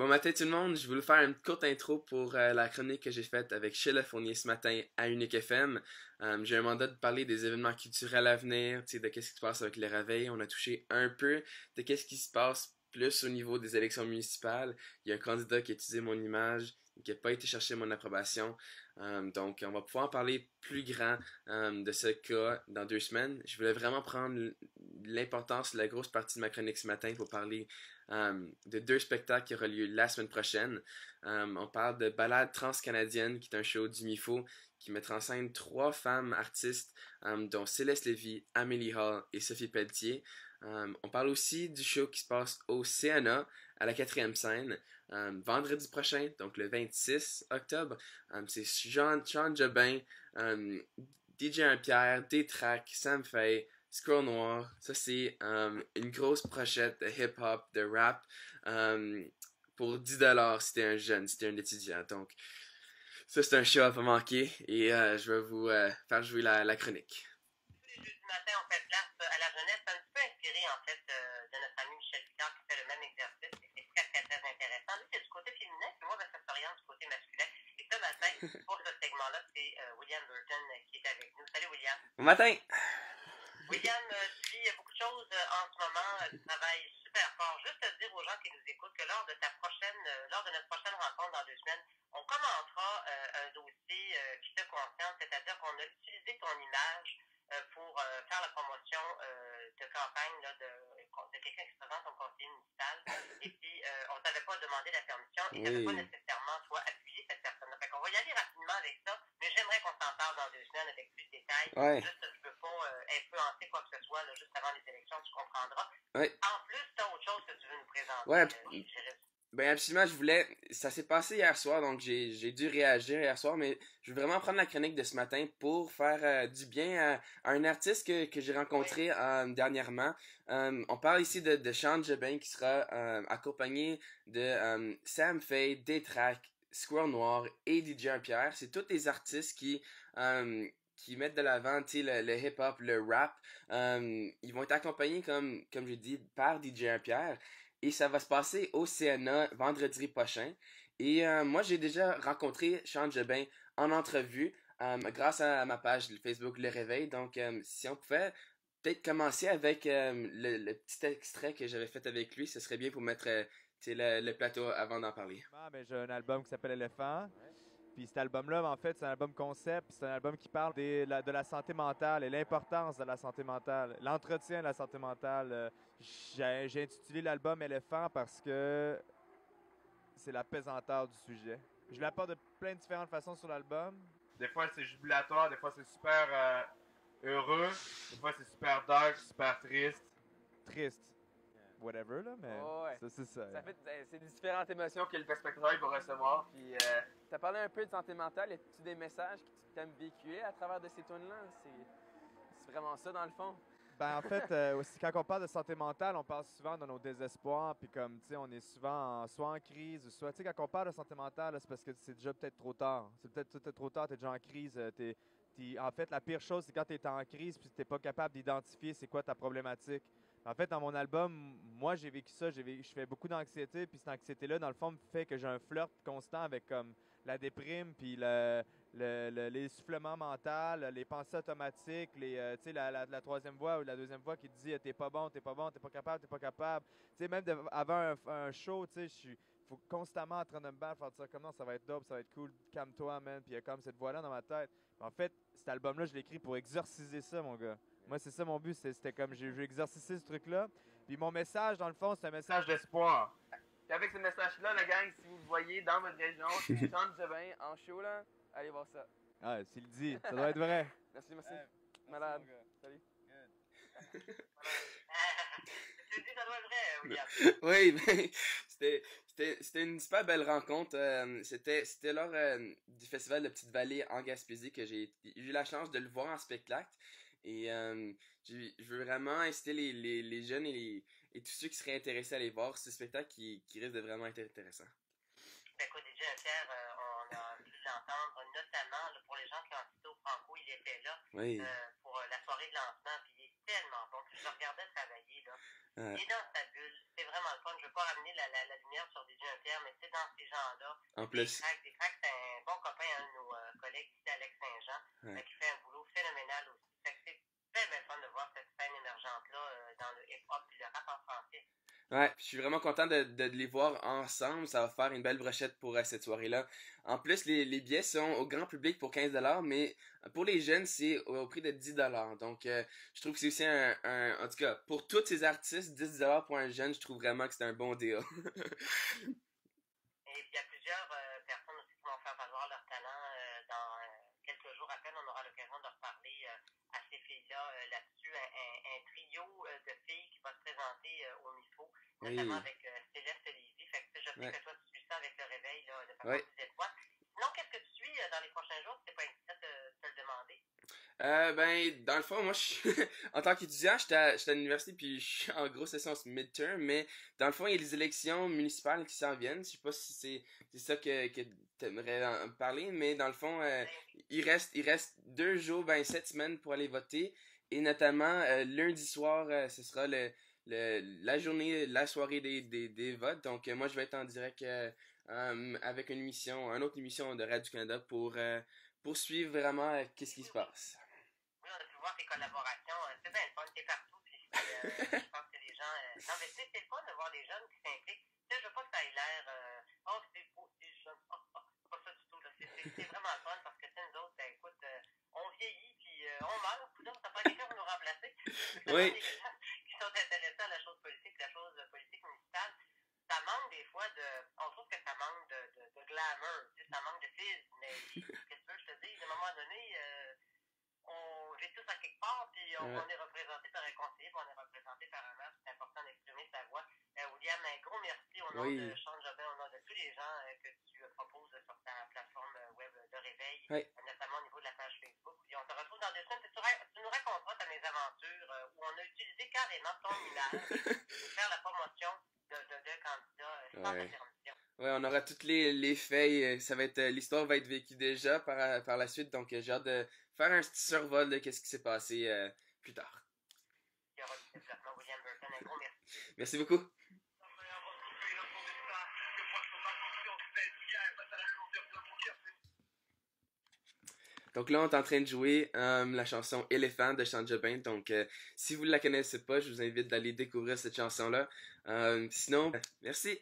Bon matin tout le monde, je voulais faire une courte intro pour la chronique que j'ai faite avec Sheila Fournier ce matin à Unique FM. J'ai un mandat de parler des événements culturels à venir, tu sais, de qu'est-ce qui se passe avec les réveils. On a touché un peu de qu'est-ce qui se passe plus au niveau des élections municipales. Il y a un candidat qui a utilisé mon image, qui n'a pas été chercher mon approbation. Donc on va pouvoir en parler plus grand de ce cas dans 2 semaines. Je voulais vraiment prendre l'importance, la grosse partie de ma chronique ce matin pour parler de 2 spectacles qui auront lieu la semaine prochaine. On parle de Balade transcanadienne, qui est un show du MIFO qui mettra en scène 3 femmes artistes, dont Céleste Lévy, Amélie Hall et Sophie Pelletier. On parle aussi du show qui se passe au CNA, à la 4e scène, vendredi prochain, donc le 26 octobre. C'est Sean Jobin, DJ Pierre, D-Track, Sam Fay, Scroll Noir. Ça, c'est une grosse brochette de hip-hop, de rap, pour 10$ si t'es un jeune, si t'es un étudiant. Donc, ça, c'est un show à pas manquer et je vais vous faire jouer la chronique. Tous les jeudis matin, on fait place à la jeunesse, un petit peu inspiré en fait de notre ami Michel Picard qui fait le même exercice et c'est très très très intéressant. Lui, c'est du côté féminin, puis moi, ça s'oriente du côté masculin. Et ce matin, pour ce segment-là, c'est William Burton qui est avec nous. Salut William. Bon matin! William, tu vis beaucoup de choses en ce moment, tu travailles super fort. Juste te dire aux gens qui nous écoutent que lors de notre prochaine rencontre dans 2 semaines, on commentera un dossier qui te concerne, c'est-à-dire qu'on a utilisé ton image pour faire la promotion de campagne là, de quelqu'un qui se présente comme conseiller municipal. Et puis, on ne t'avait pas demandé la permission et tu n'avais pas nécessairement, toi, appuyé cette personne-là. Fait qu'on va y aller rapidement avec ça, mais j'aimerais qu'on s'en parle dans 2 semaines avec plus de détails. Ouais. Juste, je ne veux pas influencer quoi que ce soit là, juste avant les élections, tu comprendras. Ouais. En plus, tu as autre chose que tu veux nous présenter. Ouais. Chéris. Ben absolument, ça s'est passé hier soir, donc j'ai dû réagir hier soir, mais je veux vraiment prendre la chronique de ce matin pour faire du bien à un artiste que j'ai rencontré dernièrement. On parle ici de Sean Jobin qui sera accompagné de Sam Fay, D-Track, Squirrel Noir et DJ Pierre. C'est tous les artistes qui mettent de l'avant le hip-hop, le rap. Ils vont être accompagnés, comme j'ai dit, par DJ Pierre. Et ça va se passer au CNA vendredi prochain. Et moi, j'ai déjà rencontré Sean Jobin en entrevue grâce à ma page Facebook Le Réveil. Donc, si on pouvait peut-être commencer avec le petit extrait que j'avais fait avec lui, ce serait bien pour mettre le plateau avant d'en parler. J'ai un album qui s'appelle Éléphant. Puis cet album-là, en fait, c'est un album concept. C'est un album qui parle de la santé mentale et l'importance de la santé mentale, l'entretien de la santé mentale. J'ai intitulé l'album Éléphant parce que c'est la pesanteur du sujet. Je l'apporte de plein de différentes façons sur l'album. Des fois, c'est jubilatoire, des fois, c'est super heureux, des fois, c'est super dark, super triste. Triste. Whatever, là, mais c'est ça. C'est différentes émotions que le spectateur va recevoir. Puis, tu as parlé un peu de santé mentale. Y a-tu des messages que tu aimes véhiculer à travers de ces tunes-là? C'est vraiment ça, dans le fond? Ben, en fait, aussi, quand on parle de santé mentale, on parle souvent de nos désespoirs, puis comme, tu sais, on est souvent soit en crise, soit, tu sais, quand on parle de santé mentale, c'est parce que c'est déjà peut-être trop tard. C'est peut-être trop tard, tu es déjà en crise. En fait, la pire chose, c'est quand tu es en crise, puis tu n'es pas capable d'identifier c'est quoi ta problématique. En fait, dans mon album, moi, j'ai vécu ça. Je fais beaucoup d'anxiété, puis cette anxiété-là, dans le fond, me fait que j'ai un flirt constant avec comme la déprime, puis l'essoufflement mental, les pensées automatiques, tu sais, la troisième voix ou la deuxième voix qui te dit t'es pas bon, t'es pas bon, t'es pas capable, t'es pas capable. Tu sais, même avant un show, tu sais, je suis faut constamment en train de me battre, faire ça comment ça va être dope, ça va être cool, calme-toi, man. Puis il y a comme cette voix-là dans ma tête. En fait, cet album-là, je l'ai écrit pour exorciser ça, mon gars. Moi, c'est ça mon but, c'était comme j'ai exorcisé ce truc-là. Puis mon message, dans le fond, c'est un message d'espoir. Puis avec ce message-là, la gang, si vous le voyez dans votre région, Sean Jobin en show, là, allez voir ça. Ah, s'il le dit, ça doit être vrai. Merci. Malade. Salut. Tu dis ça doit être vrai, William. Oui, ben, c'était une super belle rencontre. C'était lors du festival de Petite-Vallée en Gaspésie que j'ai eu la chance de le voir en spectacle. Et je veux vraiment inciter les jeunes et tous ceux qui seraient intéressés à aller voir ce spectacle qui risque de vraiment être intéressant. Écoute, DJ Pierre, on a pu l'entendre, notamment là, pour les gens qui ont assisté au Franco, il était là pour la soirée de lancement, puis il est tellement bon. Puis je le regardais travailler, là. Il est dans sa bulle, c'est vraiment le fun. Je ne veux pas ramener la lumière sur DJ Pierre, mais dans ces gens-là. En plus. Des Cracks, c'est un bon copain, un de nos collègues ici, Alex Saint-Jean, Ouais. qui fait un boulot phénoménal aussi. Fait que c'est très bien fun de voir cette scène émergente-là dans le hip-hop et le rap en français. Ouais, je suis vraiment content de les voir ensemble. Ça va faire une belle brochette pour cette soirée-là. En plus, les billets sont au grand public pour 15$, mais pour les jeunes, c'est au prix de 10$. Donc, je trouve que c'est aussi en tout cas, pour tous ces artistes, 10$ pour un jeune, je trouve vraiment que c'est un bon deal. Et il y a plusieurs personnes aussi qui vont faire valoir leur talent dans quelques jours à peine. On aura l'occasion de reparler à ces filles-là là-dessus. Un trio de filles qui va se présenter au MIFO, notamment avec Céleste Lévy. Fait que je sais que toi, tu suis ça avec le réveil là, de façon plus étroite. Sinon, qu'est-ce que tu suis dans les prochains jours? C'est pas indiscret de te le demander. Ben, dans le fond, moi, en tant qu'étudiant, j'étais à l'université, puis je suis en grosse session midterm, mais dans le fond, il y a les élections municipales qui s'en viennent. Je sais pas si c'est ça que tu aimerais en parler, mais dans le fond, il reste 2 jours, ben 7 semaines pour aller voter, et notamment lundi soir, ce sera la journée, la soirée des votes. Donc, moi, je vais être en direct avec une autre émission de Radio-Canada pour suivre vraiment qu'est-ce qui se passe. Oui, on a pu voir tes collaborations. C'est bien le fun, t'es partout. Puis je pense que les gens. Non, mais tu sais, c'est le fun de voir des jeunes qui s'impliquent. Tu sais, je veux pas que ça ait l'air. Oh, c'est beau, c'est jeune. C'est pas ça du tout. Là. C'est vraiment le fun parce que c'est nous autres, écoute, on vieillit puis on meurt. Coudonc, ça prend quelqu'un pour nous remplacer. Oui. Les gens qui sont intéressés à la chose politique, la chose politique municipale. Ça manque des fois on trouve que ça manque de glamour, tu sais, ça manque de fils, mais qu'est-ce que tu veux que je te dise, à un moment donné, on vit tous à quelque part, puis on est représenté par un conseiller, puis on est représenté par un maire, c'est important d'exprimer sa voix. William, un gros merci au nom de Sean Jobin, au nom de tous les gens que tu proposes sur ta plateforme web de réveil, notamment au niveau de la page Facebook. Puis on te retrouve dans 2 semaines, tu nous raconteras ta mésaventure où on a utilisé carrément ton image pour faire la promotion de candidats sans interruption. Ouais, on aura toutes les faits. Ça va être l'histoire va être vécue déjà par la suite. Donc j'ai hâte de faire un petit survol de qu'est-ce qui s'est passé plus tard. Il y aura du développement, William Burton. Un gros merci. Merci beaucoup. Donc là, on est en train de jouer la chanson Éléphant de Sean Jobin. Donc, si vous ne la connaissez pas, je vous invite d'aller découvrir cette chanson-là. Sinon, merci.